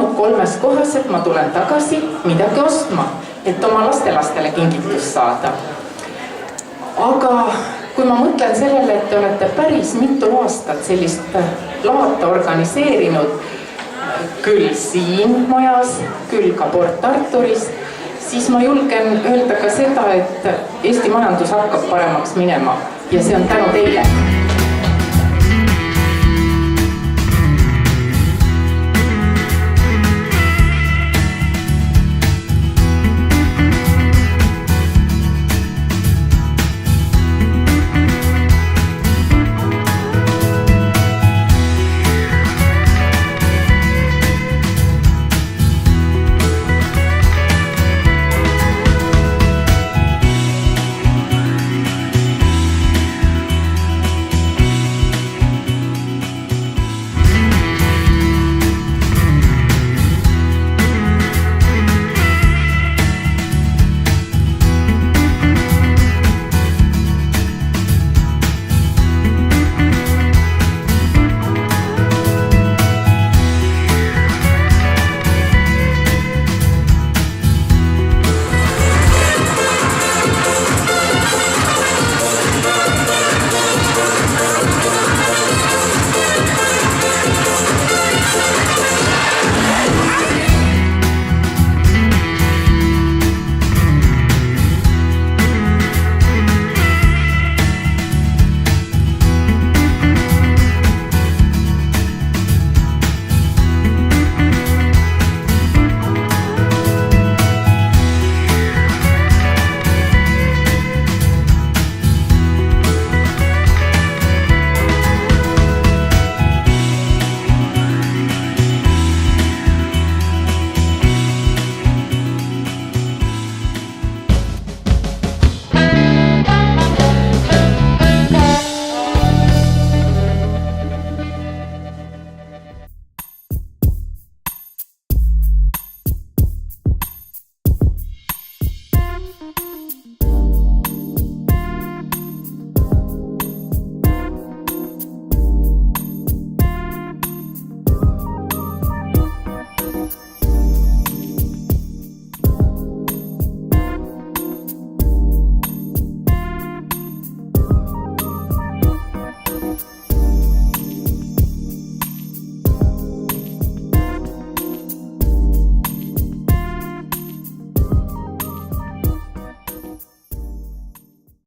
olnud 3 kohas, et ma tulen tagasi midagi ostma, et oma lastelastele kingitust saada. Aga kui ma mõtlen sellele, et te olete päris mitu aastat sellist laata organiseerinud, küll siin majas, küll ka Port Arturis, siis ma julgen öelda ka seda, et Eesti majandus hakkab paremaks minema ja see on tänu teile.